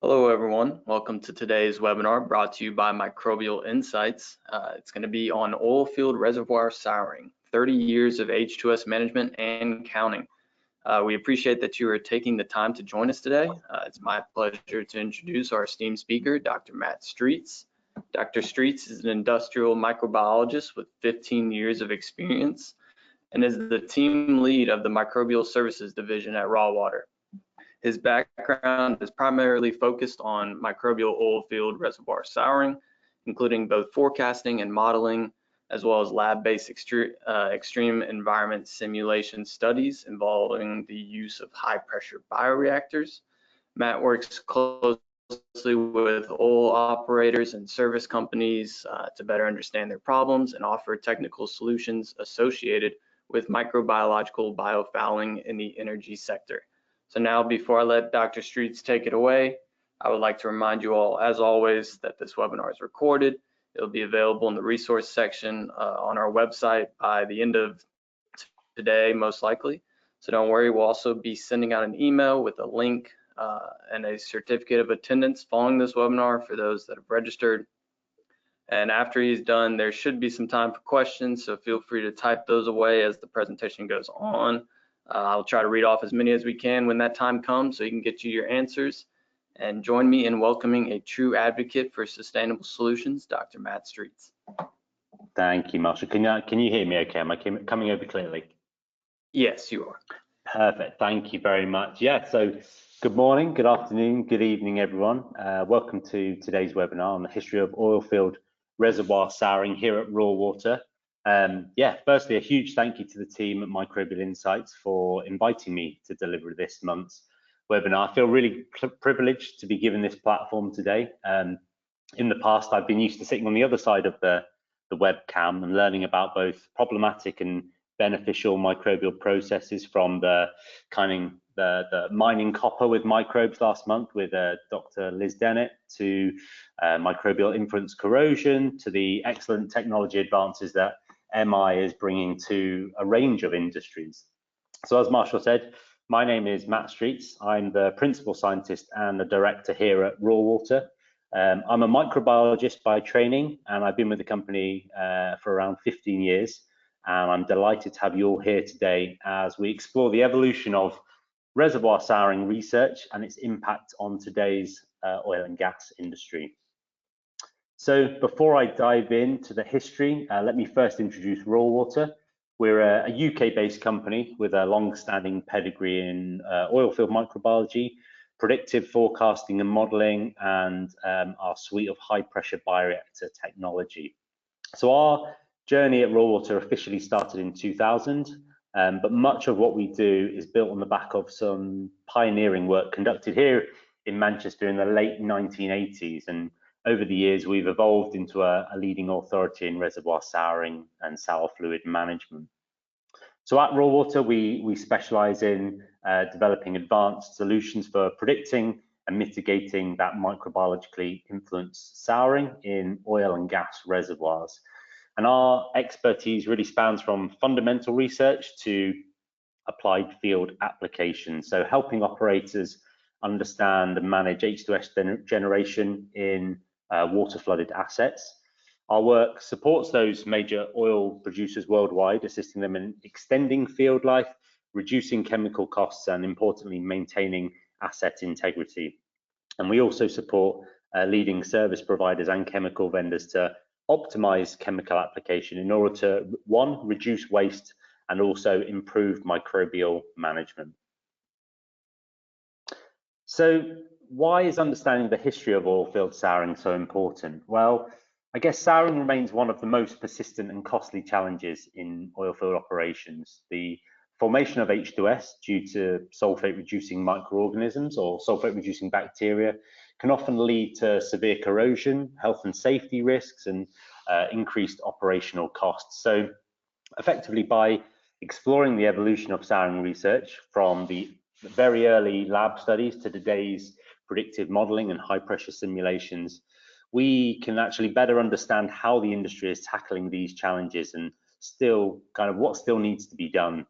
Hello, everyone. Welcome to today's webinar brought to you by Microbial Insights. It's going to be on oilfield reservoir souring, 30 years of H2S management and counting. We appreciate that you are taking the time to join us today. It's my pleasure to introduce our esteemed speaker, Dr. Matt Streets. Dr. Streets is an industrial microbiologist with 15 years of experience and is the team lead of the Microbial Services Division at Raw Water. His background is primarily focused on microbial oilfield reservoir souring, including both forecasting and modeling, as well as lab-based extreme environment simulation studies involving the use of high-pressure bioreactors. Matt works closely with oil operators and service companies to better understand their problems and offer technical solutions associated with microbiological biofouling in the energy sector. So now, before I let Dr. Streets take it away, I would like to remind you all, as always, that this webinar is recorded. It'll be available in the resource section on our website by the end of today, most likely. So don't worry, we'll also be sending out an email with a link and a certificate of attendance following this webinar for those that have registered. And after he's done, there should be some time for questions, so feel free to type those away as the presentation goes on. I'll try to read off as many as we can when that time comes so you can get you your answers. And join me in welcoming a true advocate for sustainable solutions, Dr. Matt Streets. Thank you, Marshall. Can you hear me okay? Am I coming over clearly? Yes, you are. Perfect. Thank you very much. Yeah, so good morning, good afternoon, good evening, everyone. Welcome to today's webinar on the history of oilfield reservoir souring here at Raw Water. Firstly, a huge thank you to the team at Microbial Insights for inviting me to deliver this month's webinar. I feel really privileged to be given this platform today. In the past, I've been used to sitting on the other side of the webcam and learning about both problematic and beneficial microbial processes, from the mining copper with microbes last month with Dr. Liz Dennett, to microbial influence corrosion, to the excellent technology advances that MI is bringing to a range of industries. So as Marshall said, my name is Matt Streets. I'm the principal scientist and the director here at Raw Water. I'm a microbiologist by training, and I've been with the company for around 15 years. And I'm delighted to have you all here today as we explore the evolution of reservoir souring research and its impact on today's oil and gas industry. So before I dive into the history, let me first introduce Raw Water. We're a UK-based company with a long-standing pedigree in oilfield microbiology, predictive forecasting and modeling, and our suite of high-pressure bioreactor technology. So our journey at Raw Water officially started in 2000, but much of what we do is built on the back of some pioneering work conducted here in Manchester in the late 1980s. And over the years, we've evolved into a leading authority in reservoir souring and sour fluid management. So at Raw Water, we specialize in developing advanced solutions for predicting and mitigating that microbiologically influenced souring in oil and gas reservoirs. And our expertise really spans from fundamental research to applied field applications. So helping operators understand and manage H2S generation in water flooded assets. Our work supports those major oil producers worldwide, assisting them in extending field life, reducing chemical costs, and importantly, maintaining asset integrity. And we also support leading service providers and chemical vendors to optimize chemical application in order to, one, reduce waste and also improve microbial management. So why is understanding the history of oilfield souring so important? Well, I guess souring remains one of the most persistent and costly challenges in oilfield operations. The formation of H2S due to sulfate reducing microorganisms or sulfate reducing bacteria can often lead to severe corrosion, health and safety risks, and increased operational costs. So effectively, by exploring the evolution of souring research from the very early lab studies to today's predictive modeling and high pressure simulations, we can actually better understand how the industry is tackling these challenges and still what still needs to be done.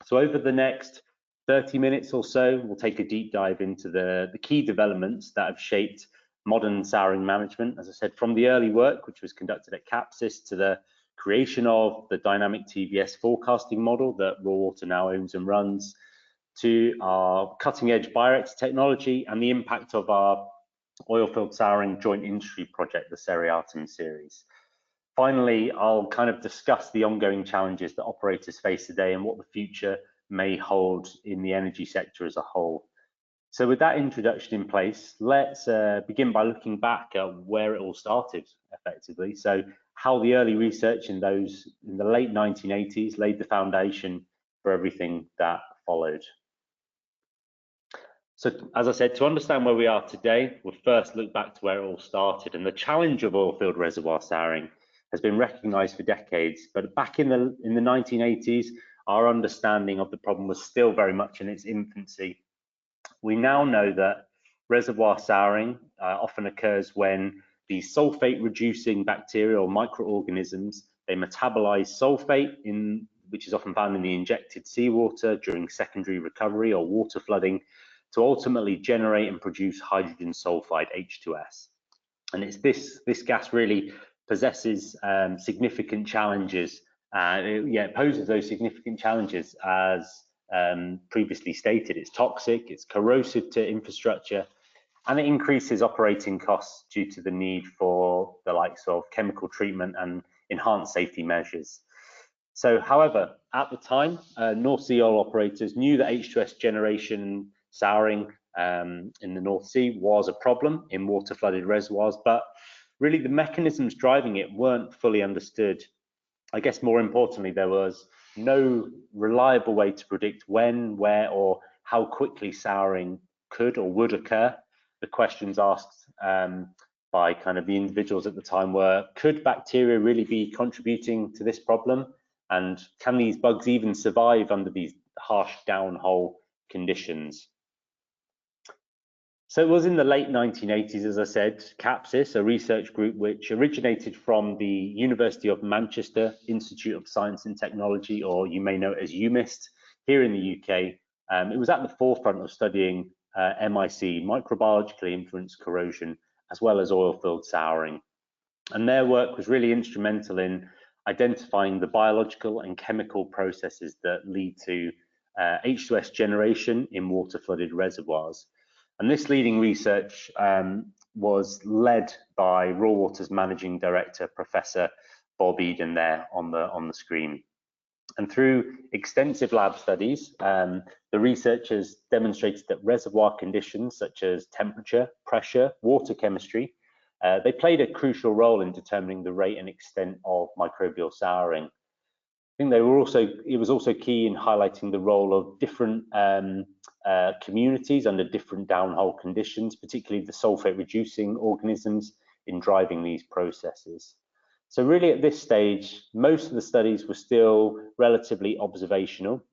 So over the next 30 minutes or so, we'll take a deep dive into the key developments that have shaped modern souring management, as I said, from the early work which was conducted at Capsys to the creation of the dynamic TVS forecasting model that Raw Water now owns and runs, to our cutting-edge Birex technology and the impact of our oilfield souring joint industry project, the Seriatim series. Finally, I'll kind of discuss the ongoing challenges that operators face today and what the future may hold in the energy sector as a whole. So with that introduction in place, let's begin by looking back at where it all started effectively. So how the early research in the late 1980s laid the foundation for everything that followed. So as I said, to understand where we are today, we'll first look back to where it all started. And the challenge of oilfield reservoir souring has been recognized for decades, but back in the 1980s, our understanding of the problem was still very much in its infancy. We now know that reservoir souring often occurs when the sulfate reducing bacteria or microorganisms, they metabolize sulfate, which is often found in the injected seawater during secondary recovery or water flooding, to ultimately generate and produce hydrogen sulfide, H2S. And it's this gas really possesses significant challenges. It poses those significant challenges as previously stated. It's toxic, it's corrosive to infrastructure, and it increases operating costs due to the need for the likes of chemical treatment and enhanced safety measures. So, however, at the time, North Sea oil operators knew that H2S generation souring in the North Sea was a problem in water flooded reservoirs, but really the mechanisms driving it weren't fully understood. I guess more importantly, there was no reliable way to predict when, where, or how quickly souring could or would occur. The questions asked by kind of the individuals at the time were, could bacteria really be contributing to this problem? And can these bugs even survive under these harsh downhole conditions? So it was in the late 1980s, as I said, Capsys, a research group which originated from the University of Manchester Institute of Science and Technology, or you may know it as UMIST, here in the UK. It was at the forefront of studying MIC, microbiologically influenced corrosion, as well as oilfield souring. And their work was really instrumental in identifying the biological and chemical processes that lead to H2S generation in water flooded reservoirs. And this leading research was led by Raw Water's managing director, Professor Bob Eden, there on the screen. And through extensive lab studies, the researchers demonstrated that reservoir conditions such as temperature, pressure, water chemistry, they played a crucial role in determining the rate and extent of microbial souring. I think it was also key in highlighting the role of different communities under different downhole conditions, particularly the sulfate reducing organisms, in driving these processes. So really at this stage, most of the studies were still relatively observational.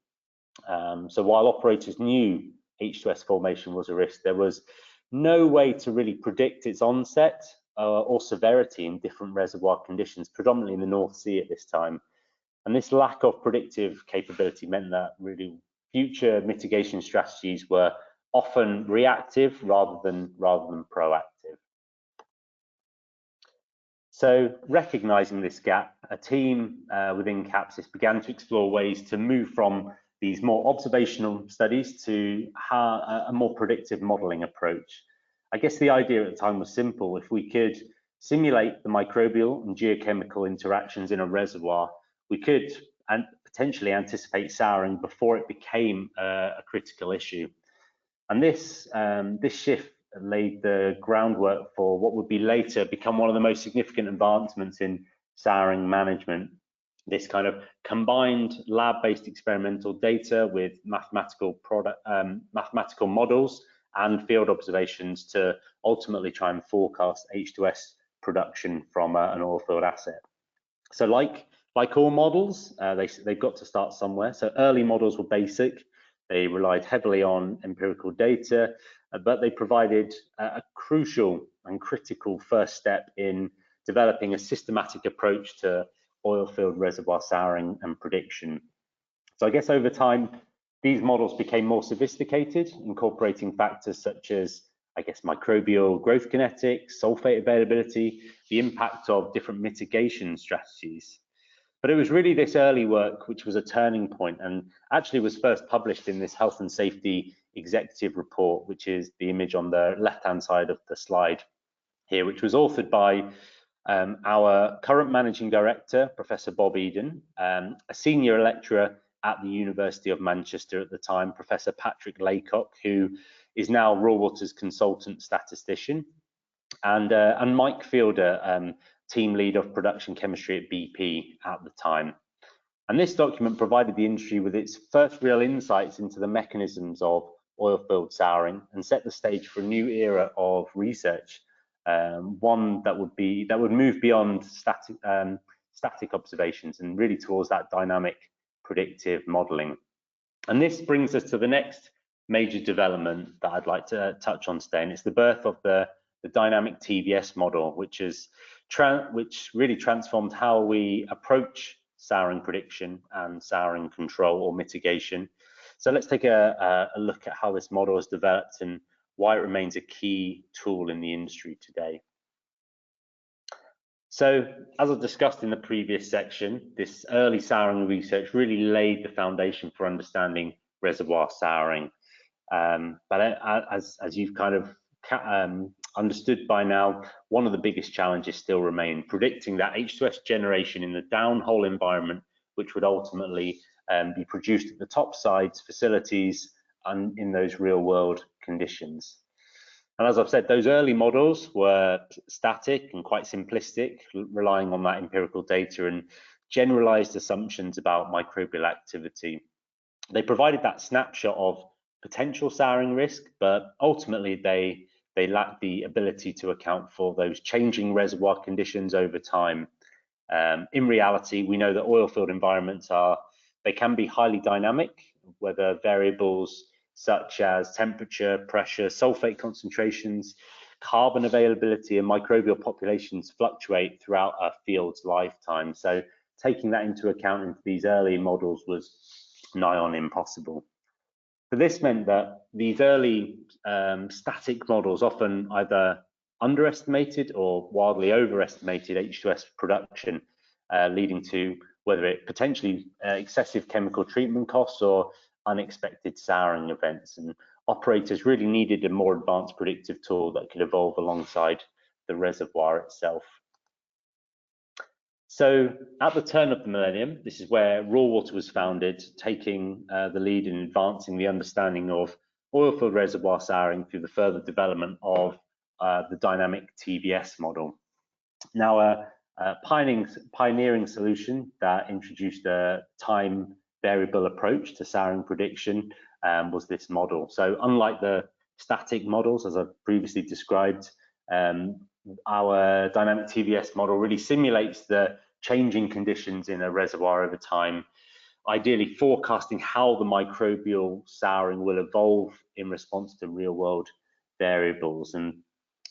So while operators knew H2S formation was a risk, there was no way to really predict its onset or severity in different reservoir conditions, predominantly in the North Sea at this time. And this lack of predictive capability meant that really future mitigation strategies were often reactive rather than proactive. So recognizing this gap, a team within Capsys began to explore ways to move from these more observational studies to a more predictive modeling approach. I guess the idea at the time was simple. If we could simulate the microbial and geochemical interactions in a reservoir, we could potentially anticipate souring before it became a critical issue. And this shift laid the groundwork for what would be later become one of the most significant advancements in souring management. This kind of combined lab-based experimental data with mathematical models and field observations to ultimately try and forecast H2S production from an oilfield asset. So like all models, they've got to start somewhere. So early models were basic. They relied heavily on empirical data, but they provided a crucial and critical first step in developing a systematic approach to oilfield reservoir souring and prediction. So I guess over time, These models became more sophisticated, incorporating factors such as, I guess, microbial growth kinetics, sulfate availability, the impact of different mitigation strategies. But it was really this early work which was a turning point, and actually was first published in this Health and Safety Executive Report, which is the image on the left-hand side of the slide here, which was authored by our current Managing Director, Professor Bob Eden, a senior lecturer at the University of Manchester at the time, Professor Patrick Laycock, who is now Raw Water's consultant statistician, and Mike Fielder, team lead of production chemistry at BP at the time. And this document provided the industry with its first real insights into the mechanisms of oilfield souring and set the stage for a new era of research, one that would move beyond static observations and really towards that dynamic predictive modeling. And this brings us to the next major development that I'd like to touch on today, and it's the birth of the dynamic TVS model, which really transformed how we approach souring prediction and souring control or mitigation. So let's take a look at how this model has developed and why it remains a key tool in the industry today. So, as I discussed in the previous section, this early souring research really laid the foundation for understanding reservoir souring. But as you've kind of understood by now, one of the biggest challenges still remain predicting that H2S generation in the downhole environment, which would ultimately be produced at the topsides facilities and in those real world conditions. And as I've said, those early models were static and quite simplistic, relying on that empirical data and generalized assumptions about microbial activity. They provided that snapshot of potential souring risk, but ultimately they lack the ability to account for those changing reservoir conditions over time. In reality, we know that oilfield environments can be highly dynamic, whether variables such as temperature, pressure, sulfate concentrations, carbon availability, and microbial populations fluctuate throughout a field's lifetime. So taking that into account into these early models was nigh on impossible. But this meant that these early static models often either underestimated or wildly overestimated H2S production, leading to whether it potentially excessive chemical treatment costs or unexpected souring events. And operators really needed a more advanced predictive tool that could evolve alongside the reservoir itself. So at the turn of the millennium, this is where Raw Water was founded, taking the lead in advancing the understanding of oilfield reservoir souring through the further development of the dynamic TVS model. Now, a pioneering solution that introduced a time variable approach to souring prediction was this model. So unlike the static models, as I've previously described, our dynamic TVS model really simulates the changing conditions in a reservoir over time, ideally forecasting how the microbial souring will evolve in response to real world variables. And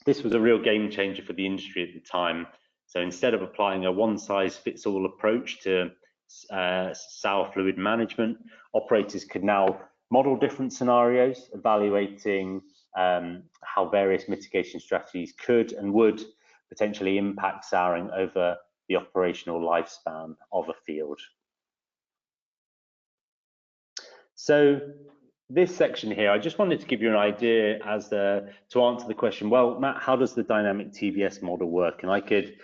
this was a real game changer for the industry at the time. So instead of applying a one-size-fits-all approach to sour fluid management, operators could now model different scenarios, evaluating how various mitigation strategies could and would potentially impact souring over the operational lifespan of a field. So this section here, I just wanted to give you an idea as to answer the question, well, Matt, how does the dynamic TVS model work? And I could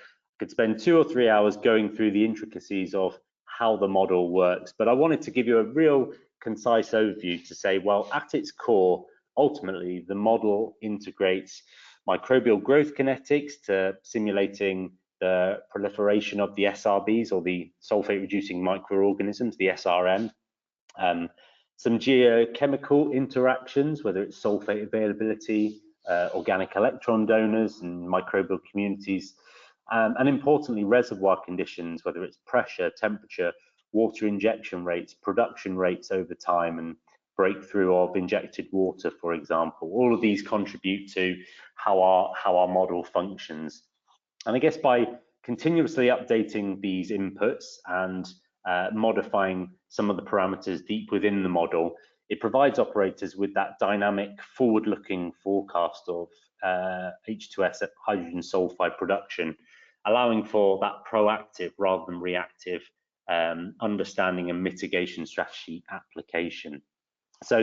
spend 2 or 3 hours going through the intricacies of how the model works, but I wanted to give you a real concise overview to say, well, at its core, ultimately, the model integrates microbial growth kinetics to simulating the proliferation of the SRBs, or the sulfate-reducing microorganisms, the SRM, some geochemical interactions, whether it's sulfate availability, organic electron donors and microbial communities, and importantly, reservoir conditions, whether it's pressure, temperature, water injection rates, production rates over time, and breakthrough of injected water, for example. All of these contribute to how our model functions. And I guess by continuously updating these inputs and modifying some of the parameters deep within the model, it provides operators with that dynamic, forward-looking forecast of H2S hydrogen sulfide production, allowing for that proactive rather than reactive understanding and mitigation strategy application. So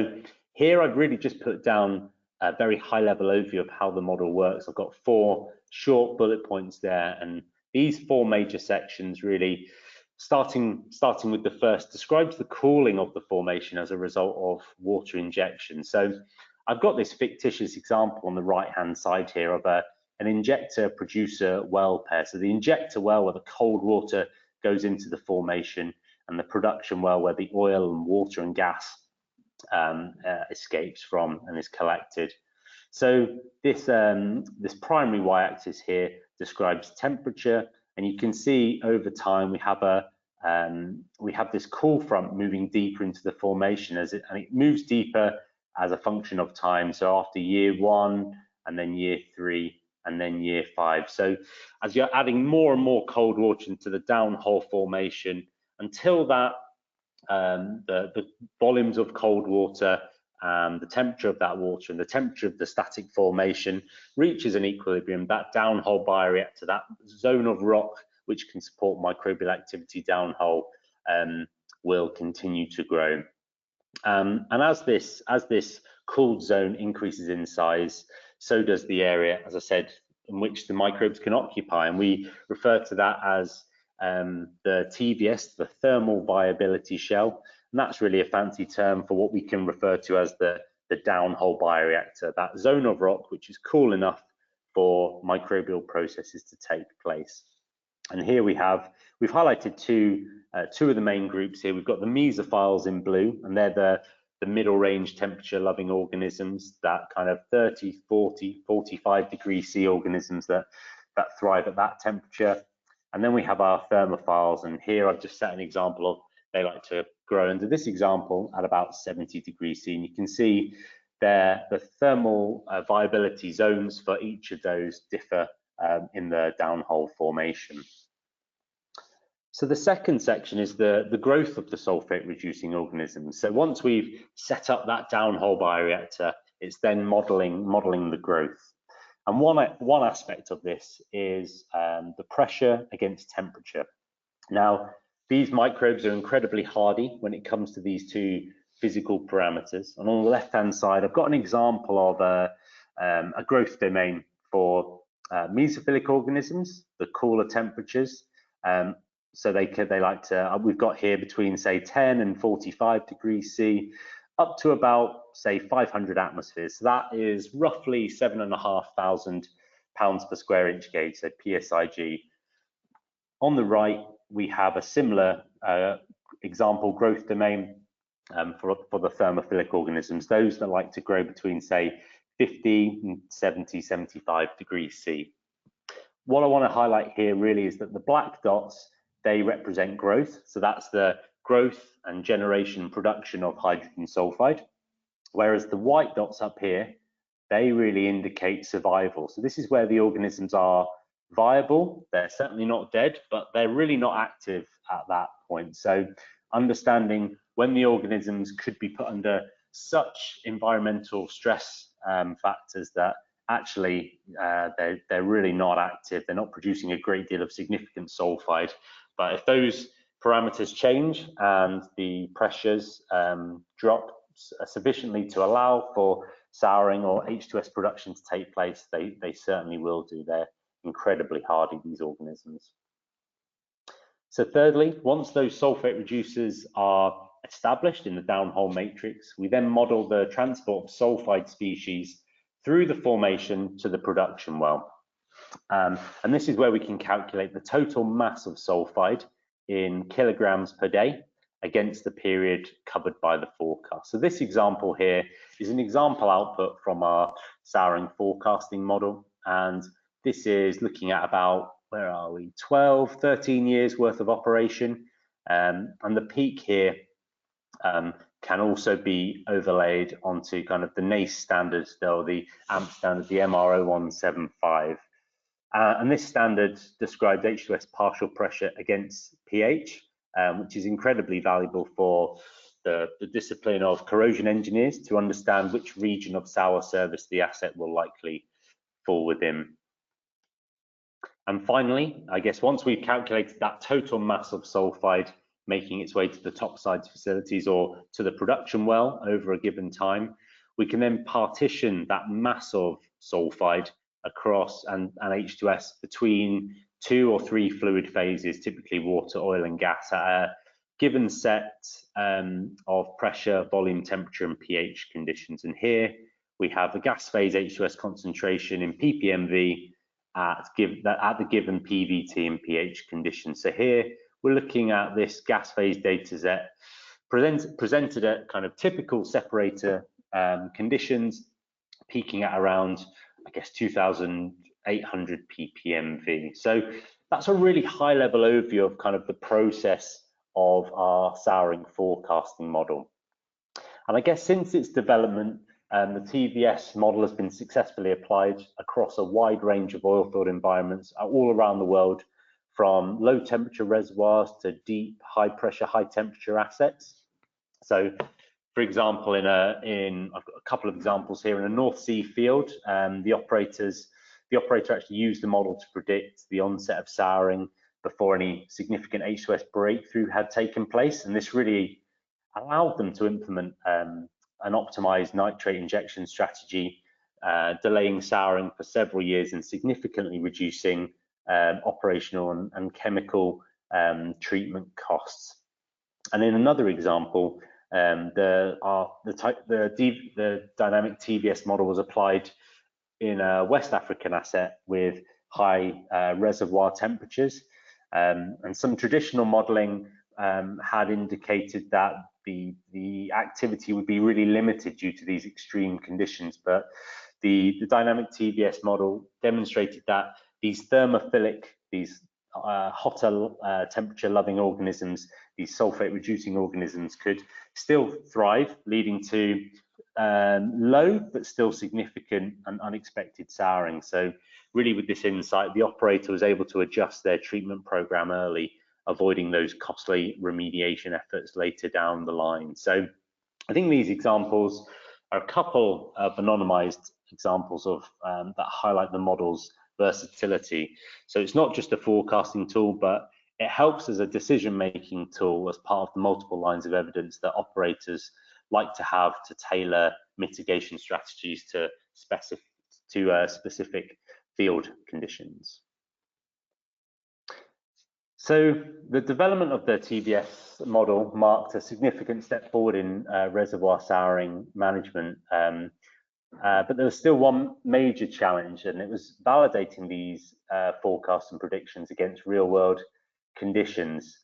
here I've really just put down a very high-level overview of how the model works. I've got 4 short bullet points there, and these 4 major sections really, starting with the first, describes the cooling of the formation as a result of water injection. So I've got this fictitious example on the right-hand side here of an injector-producer well pair. So the injector well where the cold water goes into the formation, and the production well where the oil and water and gas escapes from and is collected. So this primary y-axis here describes temperature, and you can see over time we have this cool front moving deeper into the formation and it moves deeper as a function of time. So after year 1, and then year 3, and then year 5. So as you're adding more and more cold water into the downhole formation, until that the volumes of cold water, the temperature of that water and the temperature of the static formation reaches an equilibrium, that downhole bioreactor, that zone of rock which can support microbial activity downhole, will continue to grow. And as this cooled zone increases in size, so does the area, as I said, in which the microbes can occupy, and we refer to that as the TVS, the thermal viability shell, and that's really a fancy term for what we can refer to as the downhole bioreactor, that zone of rock which is cool enough for microbial processes to take place. And here we've highlighted two of the main groups here. We've got the mesophiles in blue, and they're the middle range temperature loving organisms, that kind of 30, 40, 45 degrees C organisms that thrive at that temperature. And then we have our thermophiles, and here I've just set an example of, they like to grow under this example at about 70 degrees C. And you can see there the thermal viability zones for each of those differ in the downhole formation. So the second section is the growth of the sulfate reducing organisms. So once we've set up that downhole bioreactor, it's then modeling the growth. And one aspect of this is the pressure against temperature. Now, these microbes are incredibly hardy when it comes to these 2 physical parameters. And on the left-hand side, I've got an example of a growth domain for mesophilic organisms, the cooler temperatures. So they like to, we've got here between say 10 and 45 degrees C, up to about say 500 atmospheres. So that is roughly 7,500 pounds per square inch gauge, so PSIG. On the right, we have a similar example growth domain for the thermophilic organisms, those that like to grow between say 50 and 70, 75 degrees C. What I want to highlight here really is that the black dots, they represent growth. So that's the growth and generation production of hydrogen sulfide, whereas the white dots up here, they really indicate survival. So this is where the organisms are viable. They're certainly not dead, but they're really not active at that point. So understanding when the organisms could be put under such environmental stress factors that actually they're really not active, they're not producing a great deal of significant sulfide. But if those parameters change and the pressures drop sufficiently to allow for souring or H2S production to take place, they certainly will do. They're incredibly hardy, these organisms. So thirdly, once those sulfate reducers are established in the downhole matrix, we then model the transport of sulfide species through the formation to the production well. And this is where we can calculate the total mass of sulfide in kilograms per day against the period covered by the forecast. So this example here is an example output from our souring forecasting model, and this is looking at about, where are we, 12, 13 years worth of operation, and the peak here can also be overlaid onto kind of the NACE standards, though the AMP standard, the MR0175. And this standard describes H2S partial pressure against pH, which is incredibly valuable for the discipline of corrosion engineers to understand which region of sour service the asset will likely fall within. And finally, I guess once we've calculated that total mass of sulfide making its way to the topsides facilities or to the production well over a given time, we can then partition that mass of sulfide across and H2S between 2 or 3 fluid phases, typically water, oil and gas, at a given set of pressure, volume, temperature and pH conditions. And here we have the gas phase H2S concentration in ppmv at the given PVT and pH conditions. So here we're looking at this gas phase data set presented at kind of typical separator conditions, peaking at around, I guess, 2,800 ppmv. So that's a really high level overview of kind of the process of our souring forecasting model. And I guess since its development, the TVS model has been successfully applied across a wide range of oil field environments all around the world, from low temperature reservoirs to deep, high pressure, high temperature assets. So for example, I've got a couple of examples here. In a North Sea field, the operator actually used the model to predict the onset of souring before any significant H2S breakthrough had taken place, and this really allowed them to implement an optimized nitrate injection strategy, delaying souring for several years and significantly reducing operational and chemical treatment costs. And in another example, the dynamic TVS model was applied in a West African asset with high reservoir temperatures, and some traditional modeling had indicated that the activity would be really limited due to these extreme conditions, but the dynamic TVS model demonstrated that these thermophilic, these hotter temperature loving organisms, these sulfate reducing organisms, could still thrive, leading to low but still significant and unexpected souring. So really with this insight, the operator was able to adjust their treatment program early, avoiding those costly remediation efforts later down the line. So I think these examples are a couple of anonymized examples of that highlight the model's versatility. So it's not just a forecasting tool, but it helps as a decision-making tool as part of the multiple lines of evidence that operators like to have to tailor mitigation strategies to specific field conditions. So the development of the TVS model marked a significant step forward in reservoir souring management, but there was still one major challenge, and it was validating these forecasts and predictions against real-world conditions.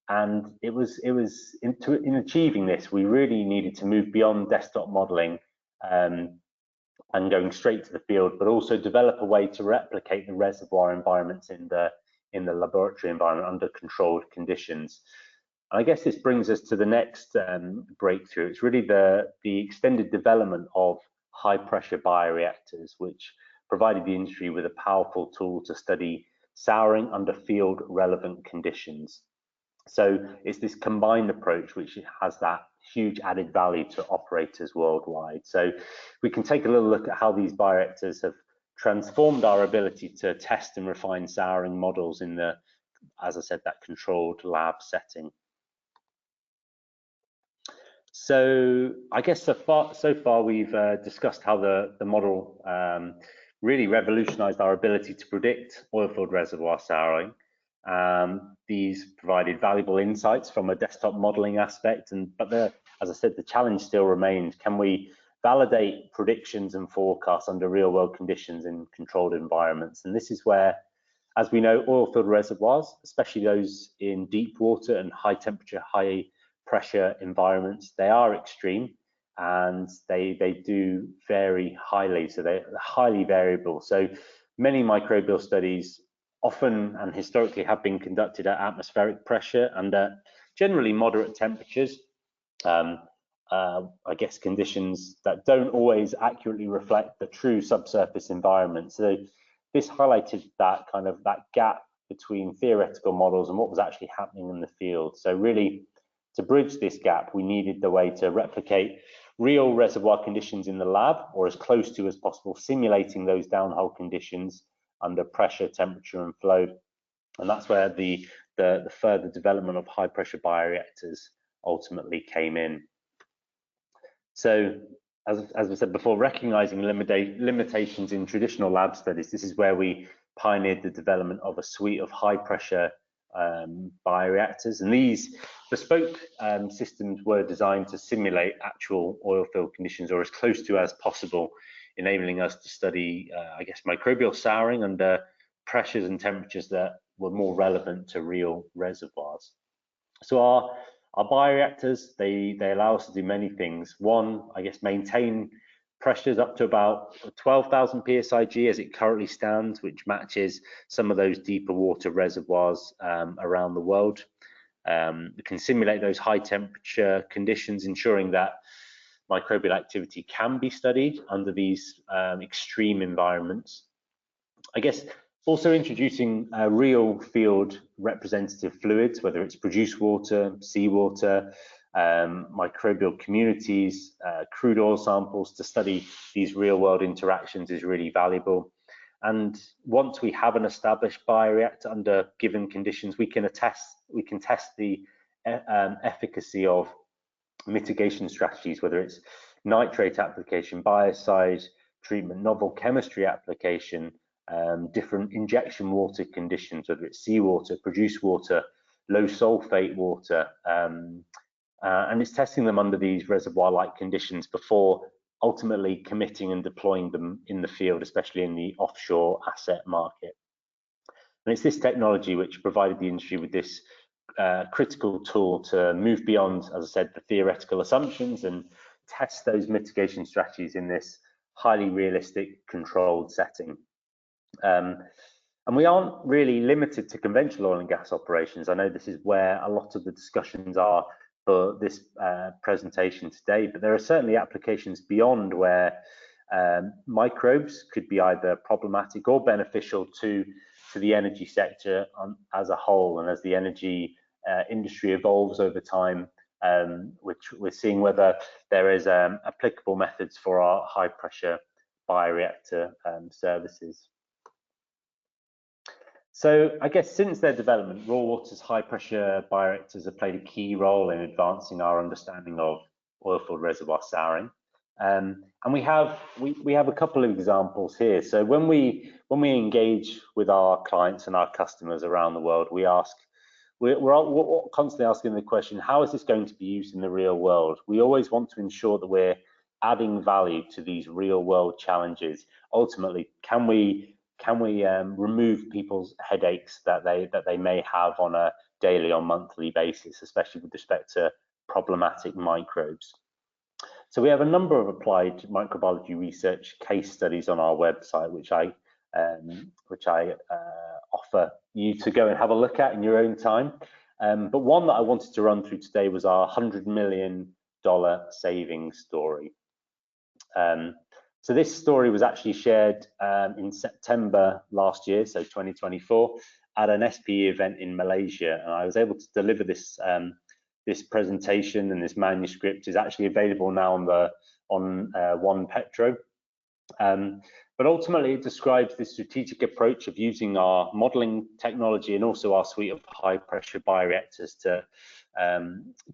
And it was in achieving this, we really needed to move beyond desktop modeling and going straight to the field, but also develop a way to replicate the reservoir environments in the laboratory environment under controlled conditions. And I guess this brings us to the next breakthrough. It's really the extended development of high pressure bioreactors, which provided the industry with a powerful tool to study souring under field relevant conditions. So it's this combined approach which has that huge added value to operators worldwide. So we can take a little look at how these bioreactors have transformed our ability to test and refine souring models in the, as I said, that controlled lab setting. So I guess so far we've discussed how the model really revolutionized our ability to predict oilfield reservoir souring. These provided valuable insights from a desktop modeling aspect, but as I said, the challenge still remains. Can we validate predictions and forecasts under real world conditions in controlled environments? And this is where, as we know, oilfield reservoirs, especially those in deep water and high temperature, high pressure environments, they are extreme and they do vary highly, so they're highly variable. So many microbial studies often and historically have been conducted at atmospheric pressure and at generally moderate temperatures. I guess conditions that don't always accurately reflect the true subsurface environment. So this highlighted that gap between theoretical models and what was actually happening in the field. So really, To bridge this gap, we needed the way to replicate real reservoir conditions in the lab, or as close to as possible, simulating those downhole conditions under pressure, temperature, and flow. And that's where the further development of high pressure bioreactors ultimately came in. So, as we said before, recognizing limitations in traditional lab studies, this is where we pioneered the development of a suite of high pressure bioreactors, and these bespoke systems were designed to simulate actual oil field conditions, or as close to as possible, enabling us to study, I guess, microbial souring under pressures and temperatures that were more relevant to real reservoirs. So our bioreactors, they allow us to do many things. One, I guess, maintain pressures up to about 12,000 psig as it currently stands, which matches some of those deeper water reservoirs around the world. We can simulate those high temperature conditions, ensuring that microbial activity can be studied under these extreme environments. I guess also introducing real field representative fluids, whether it's produced water, seawater, microbial communities, crude oil samples, to study these real world interactions is really valuable. And once we have an established bioreactor under given conditions, we can test the efficacy of mitigation strategies, whether it's nitrate application, biocide treatment, novel chemistry application, different injection water conditions, whether it's seawater, produced water, low sulfate water, and it's testing them under these reservoir-like conditions before ultimately committing and deploying them in the field, especially in the offshore asset market. And it's this technology which provided the industry with this critical tool to move beyond, as I said, the theoretical assumptions and test those mitigation strategies in this highly realistic, controlled setting. And we aren't really limited to conventional oil and gas operations. I know this is where a lot of the discussions are for this presentation today, but there are certainly applications beyond where microbes could be either problematic or beneficial to the energy sector as a whole. And as the energy industry evolves over time, which we're seeing whether there is applicable methods for our high pressure bioreactor services. So I guess since their development, Raw Water's high pressure bioreactors have played a key role in advancing our understanding of oilfield reservoir souring. And we have a couple of examples here. So when we engage with our clients and our customers around the world, we're constantly asking the question, how is this going to be used in the real world? We always want to ensure that we're adding value to these real world challenges. Ultimately, can we remove people's headaches that they may have on a daily or monthly basis, especially with respect to problematic microbes? So we have a number of applied microbiology research case studies on our website, which I offer you to go and have a look at in your own time. But one that I wanted to run through today was our $100 million savings story. So this story was actually shared in September last year, so 2024, at an SPE event in Malaysia, and I was able to deliver this this presentation, and this manuscript is actually available now on One Petro. But ultimately, it describes the strategic approach of using our modeling technology and also our suite of high pressure bioreactors to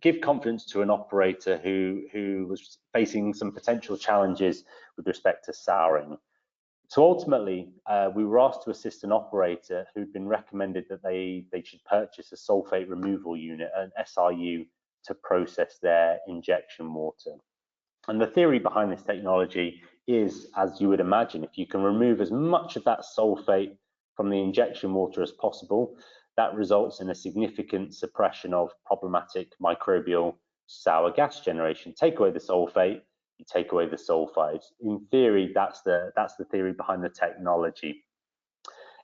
give confidence to an operator who was facing some potential challenges with respect to souring. So ultimately, we were asked to assist an operator who'd been recommended that they should purchase a sulfate removal unit, an SRU, to process their injection water. And the theory behind this technology is, as you would imagine, if you can remove as much of that sulfate from the injection water as possible, that results in a significant suppression of problematic microbial sour gas generation. Take away the sulfate, you take away the sulfides. In theory, that's the theory behind the technology.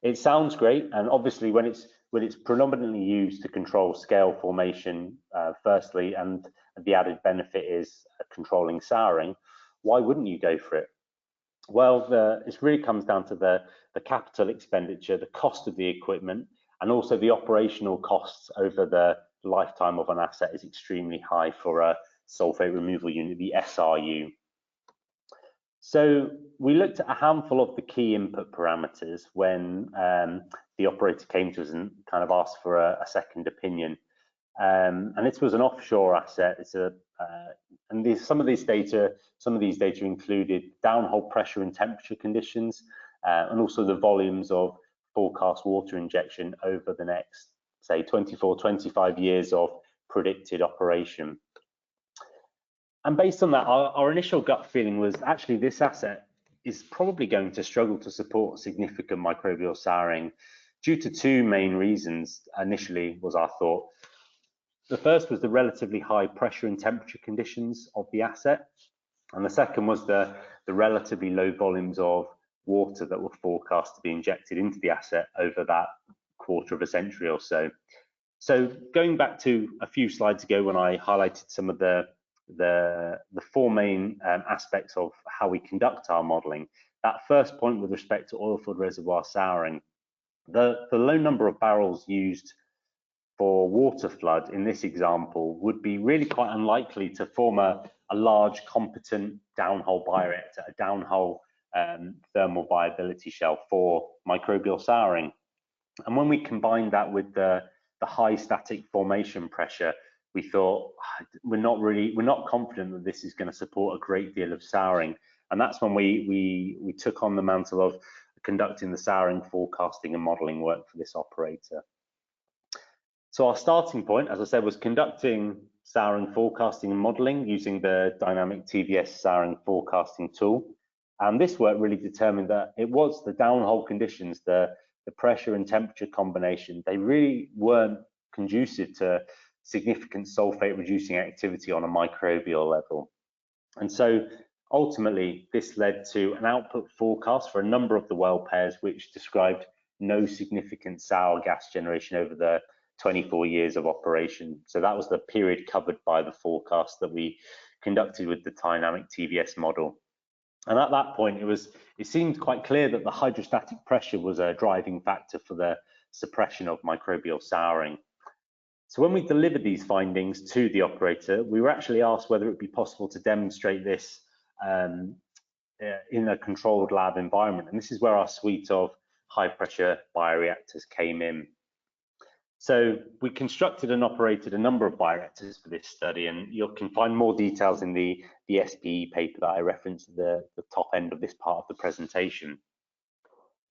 It sounds great, and obviously when it's predominantly used to control scale formation, firstly, and the added benefit is controlling souring, why wouldn't you go for it? Well, it really comes down to the capital expenditure, the cost of the equipment, and also the operational costs over lifetime of an asset is extremely high for a sulfate removal unit, the SRU. So we looked at a handful of the key input parameters when the operator came to us and kind of asked for a second opinion. And this was an offshore asset. It's some of these data included downhole pressure and temperature conditions, and also the volumes of forecast water injection over the next, say, 24, 25 years of predicted operation. And based on that, our initial gut feeling was actually this asset is probably going to struggle to support significant microbial souring due to two main reasons. Initially was our thought. The first was the relatively high pressure and temperature conditions of the asset, and the second was the relatively low volumes of water that were forecast to be injected into the asset over that quarter of a century or so. So going back to a few slides ago when I highlighted some of the four main aspects of how we conduct our modelling, that first point with respect to oilfield reservoir souring, the low number of barrels used for water flood in this example would be really quite unlikely to form a large competent downhole bioreactor, a downhole thermal viability shell for microbial souring. And when we combined that with the high static formation pressure, we thought we're not confident that this is going to support a great deal of souring. And that's when we took on the mantle of conducting the souring forecasting and modelling work for this operator. So our starting point, as I said, was conducting souring forecasting and modelling using the dynamic TVS souring forecasting tool. And this work really determined that it was the downhole conditions, the pressure and temperature combination, they really weren't conducive to significant sulfate reducing activity on a microbial level. And so ultimately this led to an output forecast for a number of the well pairs which described no significant sour gas generation over the 24 years of operation. So that was the period covered by the forecast that we conducted with the dynamic TVS model. And at that point, it seemed quite clear that the hydrostatic pressure was a driving factor for the suppression of microbial souring. So when we delivered these findings to the operator, we were actually asked whether it would be possible to demonstrate this in a controlled lab environment. And this is where our suite of high pressure bioreactors came in. So we constructed and operated a number of bioreactors for this study, and you can find more details in the SPE paper that I referenced at the top end of this part of the presentation.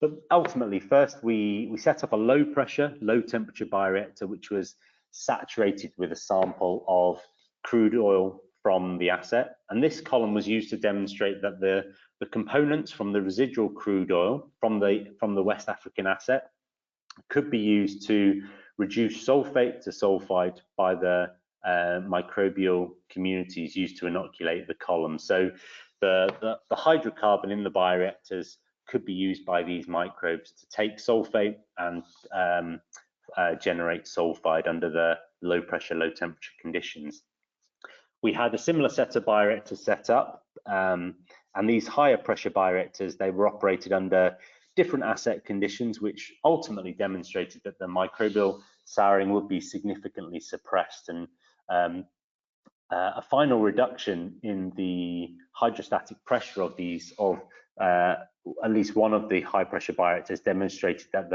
But ultimately, first we set up a low pressure, low temperature bioreactor, which was saturated with a sample of crude oil from the asset. And this column was used to demonstrate that the components from the residual crude oil from the West African asset could be used to reduce sulfate to sulfide by the microbial communities used to inoculate the column. So the hydrocarbon in the bioreactors could be used by these microbes to take sulfate and generate sulfide under the low pressure, low temperature conditions. We had a similar set of bioreactors set up, and these higher pressure bioreactors, they were operated under different asset conditions, which ultimately demonstrated that the microbial souring would be significantly suppressed, and a final reduction in the hydrostatic pressure of at least one of the high pressure bioreactors demonstrated that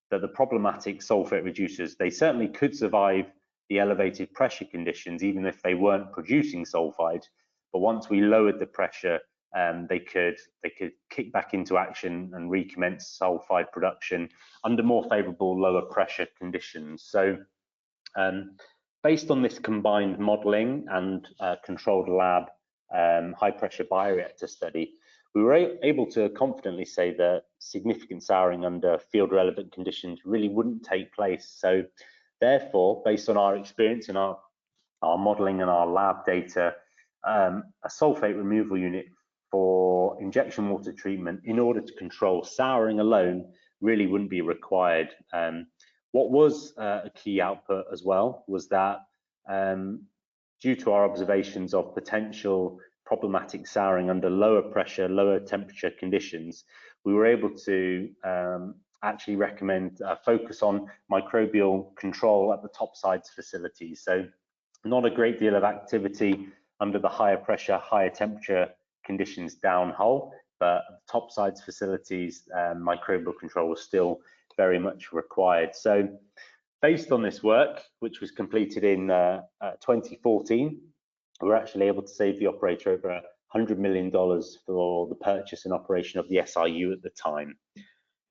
the problematic sulfate reducers, they certainly could survive the elevated pressure conditions even if they weren't producing sulfide, but once we lowered the pressure, they could kick back into action and recommence sulfide production under more favorable lower pressure conditions. So based on this combined modeling and controlled lab high pressure bioreactor study, we were able to confidently say that significant souring under field relevant conditions really wouldn't take place. So therefore, based on our experience in our modeling and our lab data, a sulfate removal unit for injection water treatment in order to control souring alone really wouldn't be required. What was a key output as well was that due to our observations of potential problematic souring under lower pressure, lower temperature conditions, we were able to actually recommend focus on microbial control at the topsides facilities. So not a great deal of activity under the higher pressure, higher temperature conditions downhole, but topsides facilities, microbial control was still very much required. So based on this work, which was completed in 2014, we were actually able to save the operator over $100 million for the purchase and operation of the SRU at the time.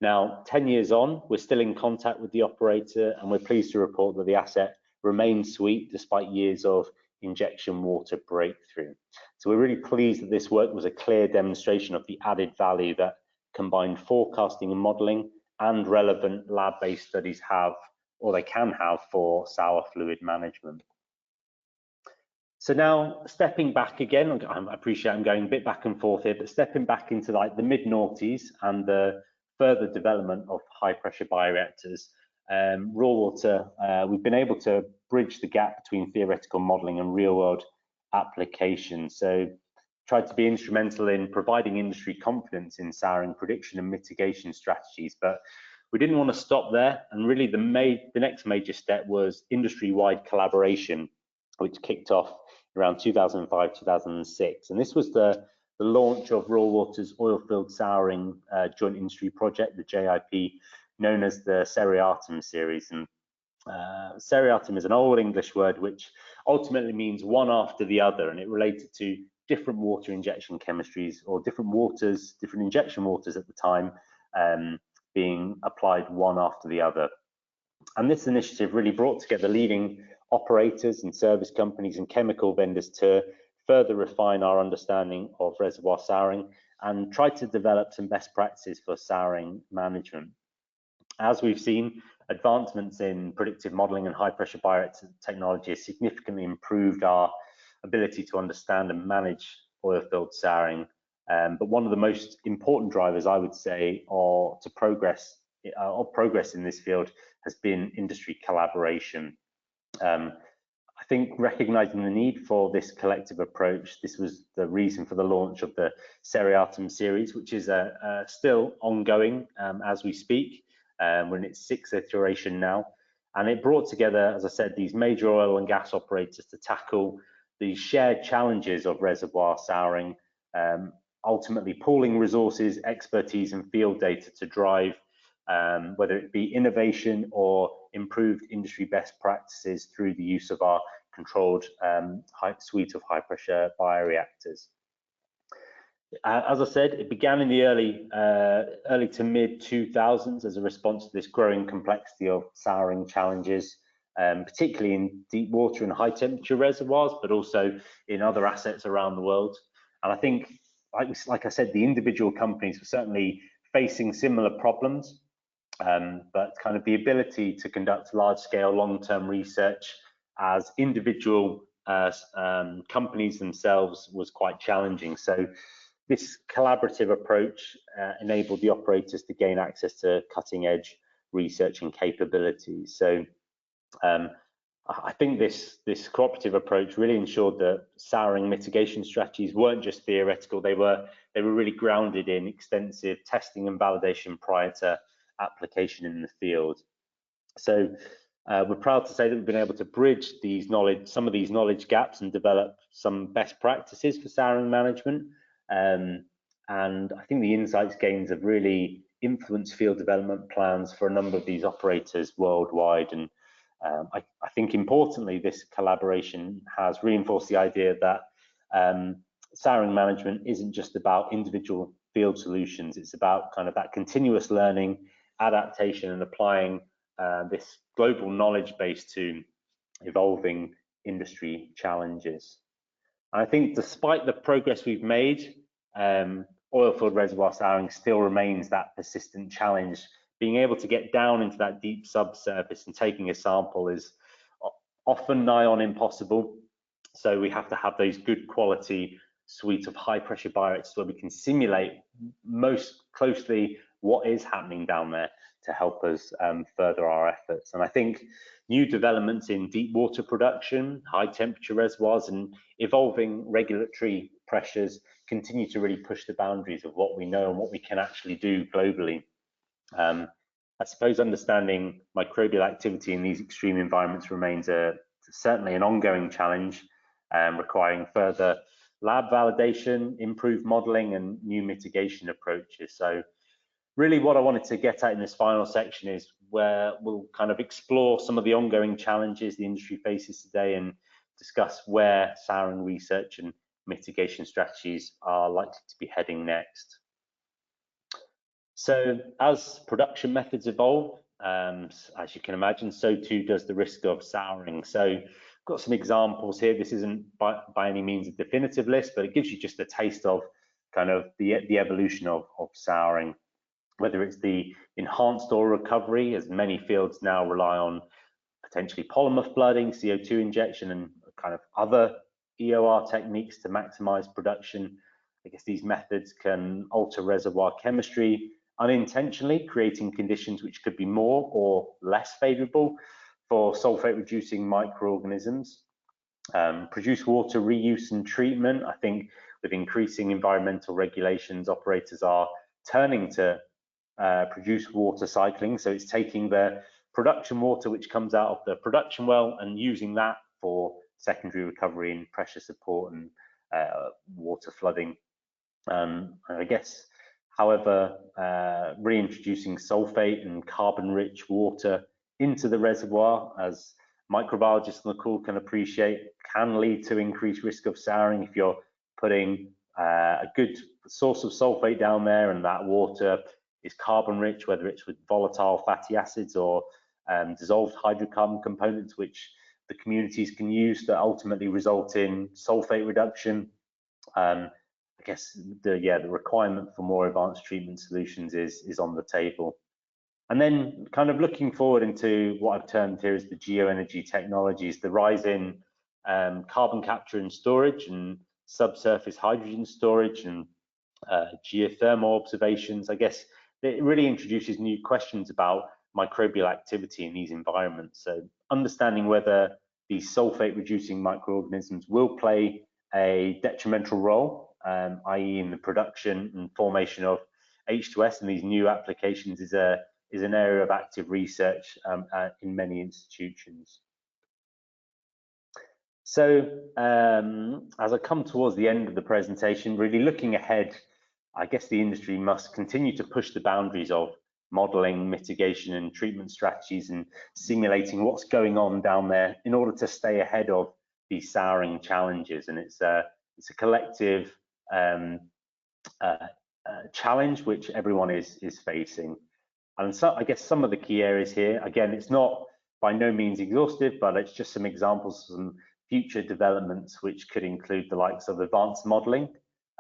Now, 10 years on, we're still in contact with the operator, and we're pleased to report that the asset remains sweet despite years of injection water breakthrough. So we're really pleased that this work was a clear demonstration of the added value that combined forecasting and modeling and relevant lab-based studies have, or they can have, for sour fluid management. So now stepping back again, I appreciate I'm going a bit back and forth here, but stepping back into like the mid-noughties and the further development of high pressure bioreactors, raw water, we've been able to bridge the gap between theoretical modeling and real world application. So tried to be instrumental in providing industry confidence in souring prediction and mitigation strategies, but we didn't want to stop there. And really the next major step was industry-wide collaboration, which kicked off around 2005, 2006. And this was the launch of Raw Water's Oilfield Souring Joint Industry Project, the JIP, known as the Seriatim series. And Seriatim is an old English word which ultimately means one after the other, and it related to different water injection chemistries, or different injection waters at the time, being applied one after the other. And this initiative really brought together leading operators and service companies and chemical vendors to further refine our understanding of reservoir souring and try to develop some best practices for souring management. As we've seen, advancements in predictive modeling and high pressure bioreactor technology has significantly improved our ability to understand and manage oilfield souring. But one of the most important drivers, I would say, of progress in this field has been industry collaboration. I think recognizing the need for this collective approach, this was the reason for the launch of the Seriatim series, which is still ongoing as we speak. We're in its 6th iteration now, and it brought together, as I said, these major oil and gas operators to tackle the shared challenges of reservoir souring, ultimately pooling resources, expertise and field data to drive whether it be innovation or improved industry best practices through the use of our controlled suite of high pressure bioreactors. As I said, it began in the early to mid 2000s as a response to this growing complexity of souring challenges, particularly in deep water and high temperature reservoirs, but also in other assets around the world. And I think, like I said, the individual companies were certainly facing similar problems, but kind of the ability to conduct large-scale, long-term research as individual companies themselves was quite challenging. So this collaborative approach enabled the operators to gain access to cutting-edge research and capabilities. So I think this cooperative approach really ensured that souring mitigation strategies weren't just theoretical; they were really grounded in extensive testing and validation prior to application in the field. So we're proud to say that we've been able to bridge some of these knowledge gaps and develop some best practices for souring management. And I think the insights gains have really influenced field development plans for a number of these operators worldwide. And I think importantly, this collaboration has reinforced the idea that souring management isn't just about individual field solutions. It's about kind of that continuous learning, adaptation, and applying this global knowledge base to evolving industry challenges. And I think despite the progress we've made, oilfield reservoir souring still remains that persistent challenge. Being able to get down into that deep subsurface and taking a sample is often nigh on impossible. So we have to have those good quality suite of high pressure bioreactors where we can simulate most closely what is happening down there to help us further our efforts. And I think new developments in deep water production, high temperature reservoirs, and evolving regulatory pressures continue to really push the boundaries of what we know and what we can actually do globally. I suppose understanding microbial activity in these extreme environments remains certainly an ongoing challenge, requiring further lab validation, improved modelling and new mitigation approaches. So really what I wanted to get at in this final section is where we'll kind of explore some of the ongoing challenges the industry faces today and discuss where souring research and mitigation strategies are likely to be heading next. So as production methods evolve, as you can imagine, so too does the risk of souring. So I've got some examples here. This isn't by any means a definitive list, but it gives you just a taste of kind of the evolution of souring, whether it's the enhanced oil recovery, as many fields now rely on potentially polymer flooding, CO2 injection, and kind of other EOR techniques to maximize production. I guess these methods can alter reservoir chemistry unintentionally, creating conditions which could be more or less favorable for sulfate reducing microorganisms. Produced water reuse and treatment. I think with increasing environmental regulations, operators are turning to produced water cycling. So it's taking the production water which comes out of the production well and using that for secondary recovery and pressure support and water flooding. I guess, however, reintroducing sulfate and carbon-rich water into the reservoir, as microbiologists on the call can appreciate, can lead to increased risk of souring if you're putting a good source of sulfate down there and that water is carbon-rich, whether it's with volatile fatty acids or dissolved hydrocarbon components, which the communities can use that ultimately result in sulfate reduction. I guess the requirement for more advanced treatment solutions is on the table. And then kind of looking forward into what I've termed here as the geoenergy technologies, the rise in carbon capture and storage and subsurface hydrogen storage and geothermal observations. I guess it really introduces new questions about microbial activity in these environments. So understanding whether these sulfate reducing microorganisms will play a detrimental role, i.e. in the production and formation of H2S and these new applications is an area of active research in many institutions. So as I come towards the end of the presentation, really looking ahead, I guess the industry must continue to push the boundaries of modeling, mitigation and treatment strategies and simulating what's going on down there in order to stay ahead of these souring challenges. And it's a collective challenge which everyone is facing. And so I guess some of the key areas here, again, it's not by no means exhaustive, but it's just some examples of some future developments which could include the likes of advanced modeling.